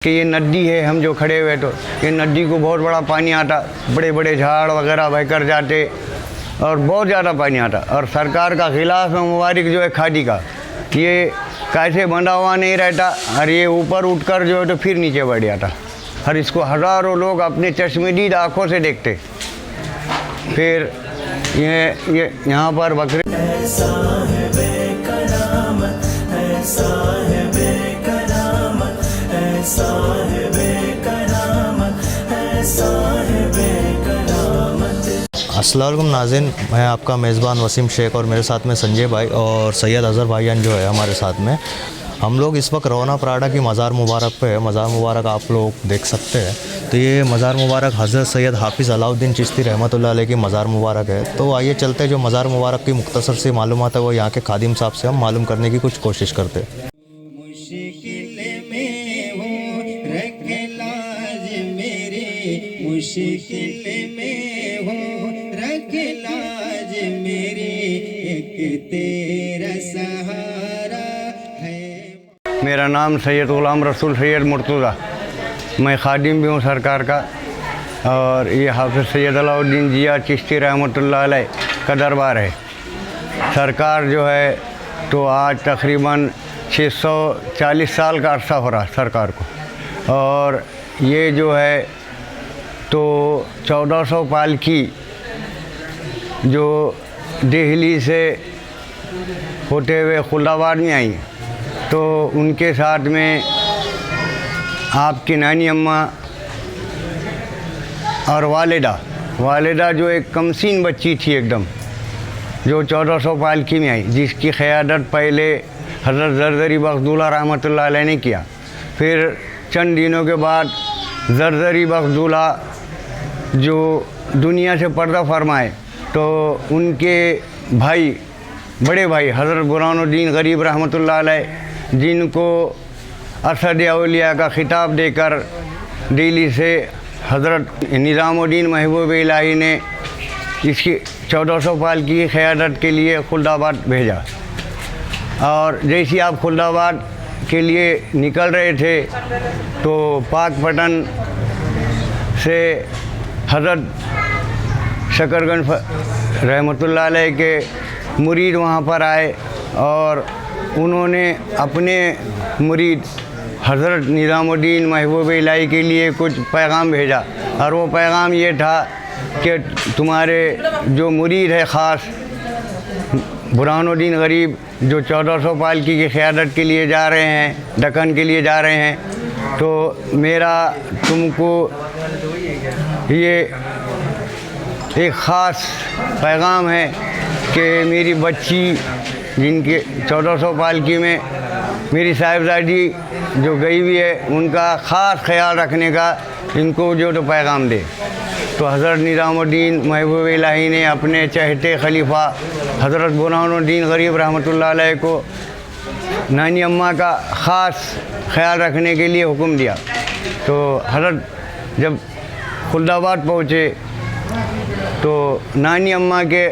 कि ये नदी है, हम जो खड़े हुए तो ये नदी को बहुत बड़ा पानी आता, बड़े बड़े झाड़ वगैरह बहकर जाते और बहुत ज़्यादा पानी आता। और सरकार का खिलाफ है मुबारक जो है खादी का, ये कैसे बंधा हुआ नहीं रहता और ये ऊपर उठकर जो है तो फिर नीचे बढ़ जाता और इसको हज़ारों लोग अपने चश्मदीद आँखों से देखते। फिर ये यहाँ पर बकरी अस्सलाम वालेकुम नाज़रीन, मैं आपका मेज़बान वसीम शेख और मेरे साथ में संजय भाई और सैयद अज़हर भाईजान जो है हमारे साथ में। हम लोग इस वक्त रौना पराड़ा की मज़ार मुबारक पे है। मज़ार मुबारक आप लोग देख सकते हैं। तो ये मज़ार मुबारक हज़रत सैयद हाफिज़ अलाउद्दीन चिश्ती रहमतुल्लाह अलैह की मज़ार मुबारक है। तो आइए चलते हैं, जो मज़ार मुबारक की मुख्तसर सी मालूमात है वो यहाँ के खादिम साहब से हम मालूम करने की कुछ कोशिश करते हैं। मुश्किल में हो रख लाज मेरी, एक तेरा सहारा है। मेरा नाम सैयद ग़ुलाम रसूल सैयद मुर्तज़ा, मैं खादिम भी हूँ सरकार का। और ये हाफिज़ सैयद अलाउद्दीन जिया चिश्ती रहमतुल्लाह अलैह का दरबार है। सरकार जो है तो आज तकरीबन 640 साल का अरसा हो रहा सरकार को। और ये जो है तो 1400 पालकी जो दिल्ली से होते हुए खुल्दाबाद में आई, तो उनके साथ में आपकी नानी अम्मा और वालिदा जो एक कमसीन बच्ची थी एकदम, जो 1400 पालकी में आई, जिसकी क़यादत पहले हज़रत ज़रज़री बख्तुल्लाह रहमतुल्लाह अलैह ने किया। फिर चंद दिनों के बाद ज़रज़री बख्तुल्लाह जो दुनिया से पर्दा फरमाए, तो उनके भाई बड़े भाई हज़रत बुरहानुद्दीन गरीब रहमतुल्लाह अलैह, जिनको असद औलिया का खिताब देकर दिल्ली से हज़रत निज़ामुद्दीन महबूब इलाही ने इसकी 1400 पालकी की क़यादत के लिए खुल्दाबाद भेजा। और जैसे आप खुल्दाबाद के लिए निकल रहे थे तो पाकपटन से हज़रत शकरगंज रहमतुल्लाह अलैह के मुरीद वहाँ पर आए और उन्होंने अपने मुरीद हज़रत निज़ामुद्दीन महबूब इलाही के लिए कुछ पैगाम भेजा। और वो पैगाम ये था कि तुम्हारे जो मुरीद है ख़ास बुरहानुद्दीन गरीब, जो 1400 पालकी की क़यादत के लिए जा रहे हैं, दक्कन के लिए जा रहे हैं, तो मेरा तुमको ये एक ख़ास पैगाम है कि मेरी बच्ची जिनके 1400 पालकी में मेरी साहिबजादी जो गई हुई है, उनका ख़ास ख्याल रखने का इनको जो तो पैगाम दे। तो हज़रत निज़ामुद्दीन महबूब इलाही ने अपने चहेते खलीफा हज़रत बुरहानुद्दीन गरीब रहमतुल्लाह अलैह को नानी अम्मा का ख़ास ख्याल रखने के लिए हुक्म दिया। तो हज़रत जब खुल्दाबाद पहुँचे तो नानी अम्मा के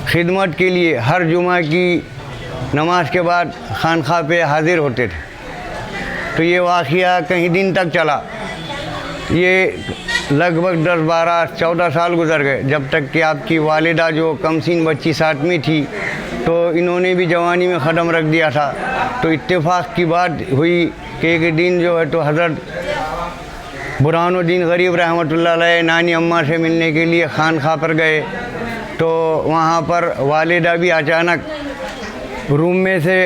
खिदमत के लिए हर जुमा की नमाज के बाद खानखा पे हाज़िर होते थे। तो ये वाक़या कई दिन तक चला। ये लगभग 10, 12, 14 साल गुजर गए, जब तक कि आपकी वालिदा जो कमसीन बच्ची साथ में थी, तो इन्होंने भी जवानी में ख़दम रख दिया था। तो इत्तेफाक की बात हुई कि एक दिन जो है तो हज़रत बुरहानुद्दीन गरीब रहमतुल्लाह अलैह नानी अम्मा से मिलने के लिए खानखा पर गए। तो वहाँ पर वालिदा भी अचानक रूम में से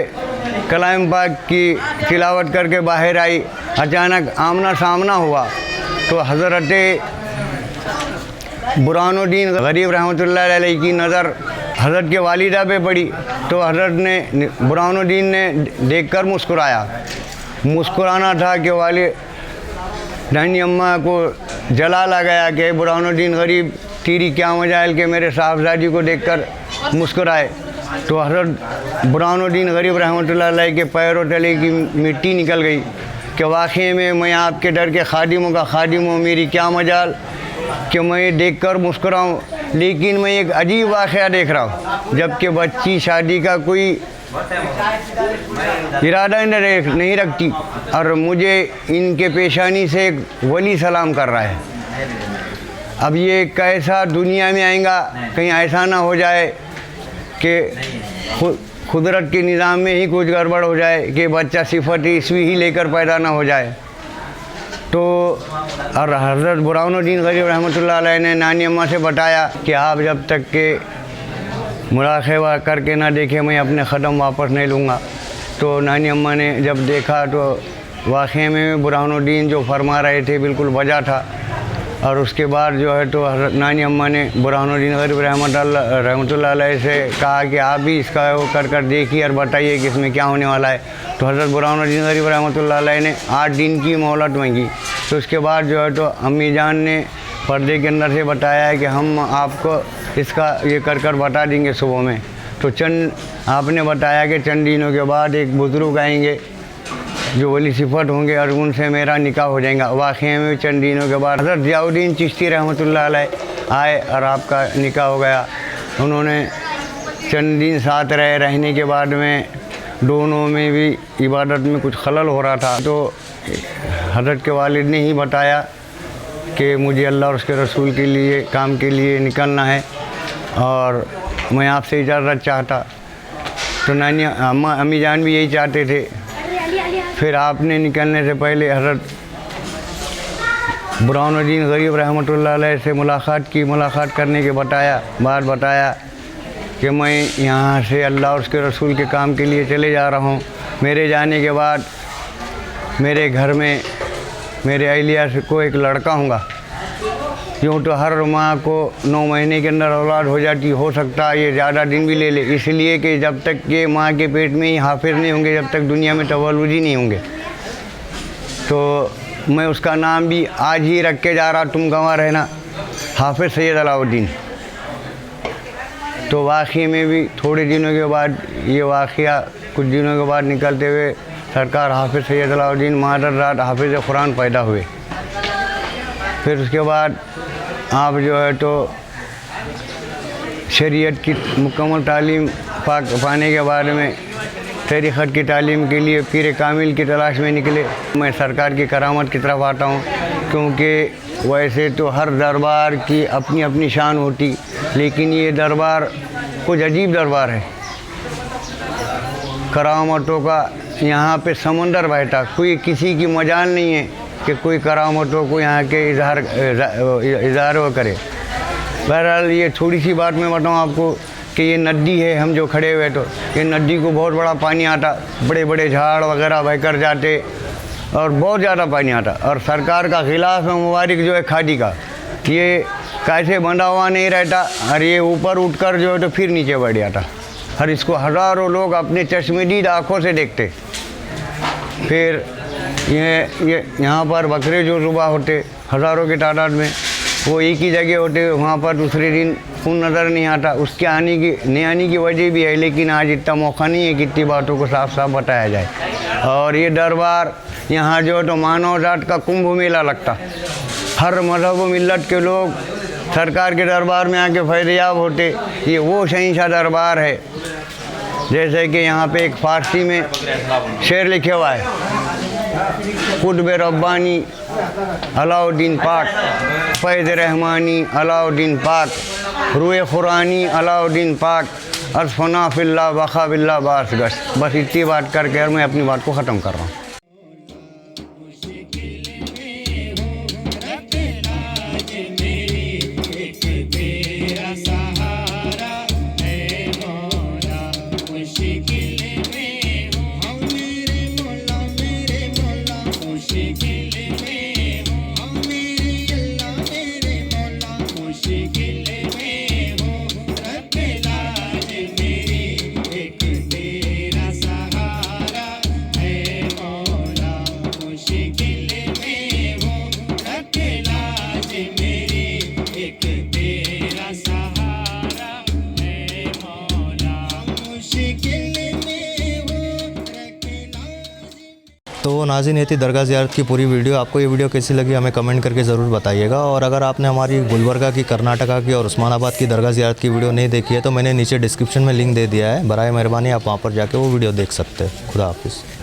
कलाम पाक की तिलावत करके बाहर आई। अचानक आमना सामना हुआ तो हज़रत बुरहानुद्दीन गरीब रहमतुल्लाह अलैह की नज़र हज़रत के वालिदा पे पड़ी। तो हज़रत ने बुरहानुद्दीन ने देखकर मुस्कुराना था कि नानी अम्मा को जला गया कि बुरहानुद्दीन गरीब तेरी क्या मजाल के मेरे साहबजादी को देखकर मुस्कुराए। तो हज़रत बुरहानुद्दीन गरीब रहमतुल्लाह अलैह के पैरों तले की मिट्टी निकल गई कि वाक़ई में मैं आपके डर के खादिमों का खादिम हूँ, मेरी क्या मजाल कि मैं देखकर मुस्कुराऊँ। लेकिन मैं एक अजीब वाक़या देख रहा हूँ, जबकि बच्ची शादी का कोई इरादा नहीं रखती, और मुझे इनके पेशानी से एक वली सलाम कर रहा है। अब ये कैसा दुनिया में आएगा, कहीं ऐसा ना हो जाए कि कुदरत के निज़ाम में ही कुछ गड़बड़ हो जाए कि बच्चा सिफत ईस्वी ही लेकर पैदा ना हो जाए। तो और हज़रत बुरहानुद्दीन गरीब रहमतुल्लाह अलैह ने नानी अम्मा से बताया कि आप जब तक के मुराक़बा करके ना देखे मैं अपने क़दम वापस नहीं लूँगा। तो नानी अम्मा ने जब देखा तो वाक़ई में बुरहानुद्दीन जो फरमा रहे थे बिल्कुल वजह था। और उसके बाद जो है तो नानी अम्मा ने बुरहानुद्दीन गरीब रहमतुल्लाह अलैह से कहा कि आप भी इसका वो कर देखिए और बताइए कि इसमें क्या होने वाला है। तो हज़रत बुरहानुद्दीन गरीब रहमतुल्लाह अलैह ने 8 दिन की मोहलत मांगी। तो उसके बाद जो है तो अम्मी जान ने पर्दे के अंदर से बताया है कि हम आपको इसका ये कर बता देंगे सुबह में। तो आपने बताया कि चंद दिनों के बाद एक बुज़ुर्ग आएंगे जो वली सिफत होंगे और उनसे मेरा निकाह हो जाएगा। वाक़ई में चंद दिनों के बाद हज़रत ज़ियाउद्दीन चिश्ती रहमतुल्लाह अलैह आए और आपका निकाह हो गया। उन्होंने चंद दिन साथ रहने के बाद में दोनों में भी इबादत में कुछ खलल हो रहा था। तो हज़रत के वालिद ने ही बताया कि मुझे अल्लाह और उसके रसूल के लिए काम के लिए निकलना है और मैं आपसे इजाज़त चाहता। तो नानी अम्मी जान भी यही चाहते थे। फिर आपने निकलने से पहले हज़रत बुरहानुद्दीन गरीब रहमतुल्लाह अलैह से मुलाकात करने के बाद बताया कि मैं यहाँ से अल्लाह और उसके रसूल के काम के लिए चले जा रहा हूँ। मेरे जाने के बाद मेरे घर में मेरे अहलिया को एक लड़का होगा। यूँ तो हर माँ को 9 महीने के अंदर औलाद हो जाती, हो सकता है ये ज़्यादा दिन भी ले ले, इसलिए कि जब तक ये माँ के पेट में ही हाफिज़ नहीं होंगे, जब तक दुनिया में तवल्लुद ही नहीं होंगे। तो मैं उसका नाम भी आज ही रख के जा रहा, तुम गंवा रहना, हाफिज़ सैयद अलाउद्दीन। तो वाक़ई में भी थोड़े दिनों के बाद ये वाक़या कुछ दिनों के बाद निकलते हुए सरकार हाफिज़ सैयद अलाउद्दीन मादर रात हाफिज़ कुरान पैदा हुए। फिर उसके बाद आप जो है तो शरीयत की मुकम्मल तालीम पाने के बाद में तरीक़त की तालीम के लिए पीर कामिल की तलाश में निकले। मैं सरकार की करामत की तरफ आता हूँ, क्योंकि वैसे तो हर दरबार की अपनी अपनी शान होती, लेकिन ये दरबार कुछ अजीब दरबार है। करामतों का यहाँ पे समंदर बहता, कोई किसी की मजाल नहीं है कि कोई करामतों को यहाँ के इज़हार वो करे। बहरहाल ये थोड़ी सी बात मैं बताऊँ आपको कि ये नदी है, हम जो खड़े हुए तो ये नदी को बहुत बड़ा पानी आता, बड़े बड़े झाड़ वगैरह बहकर जाते और बहुत ज़्यादा पानी आता। और सरकार का खिलाफ मुबारक जो है खादी का, ये कैसे बंधा हुआ नहीं रहता और ये ऊपर उठकर जो है तो फिर नीचे बढ़ जाता। और इसको हज़ारों लोग अपने चश्मदीद आँखों से देखते। फिर ये यहाँ पर बकरे जो सुबह होते हज़ारों की तादाद में, वो एक ही जगह होते, वहाँ पर दूसरे दिन खून नज़र नहीं आता। उसके आने की वजह भी है, लेकिन आज इतना मौका नहीं है कि इतनी बातों को साफ साफ बताया जाए। और ये दरबार यहाँ जो तो मानव जात का कुंभ मेला लगता, हर मज़हब व मिल्लत के लोग सरकार के दरबार में आके फ़ैज़याब होते। ये वो शहींशाह दरबार है। जैसे कि यहाँ पे एक फ़ारसी में शेर लिखे हुआ है, कुतुब रब्बानी अलाउद्दीन पाक, फैज़ रहमानी अलाउद्दीन पाक, रूए क़ुरानी अलाउद्दीन पाक, असफ़ना फ़िल्लाह वक़ा बिल्लाह बास गश। बस इतनी बात करके और मैं अपनी बात को ख़त्म कर रहा हूँ। तो नाज़रीन ये थी दरगाह ज़ियारत की पूरी वीडियो। आपको ये वीडियो कैसी लगी हमें कमेंट करके ज़रूर बताइएगा। और अगर आपने हमारी गुलबर्गा की, कर्नाटका की और उस्मानाबाद की दरगाह ज़ियारत की वीडियो नहीं देखी है तो मैंने नीचे डिस्क्रिप्शन में लिंक दे दिया है, बराए मेहरबानी आप वहाँ पर जाके वो वीडियो देख सकते हैं। खुदा हाफिज़।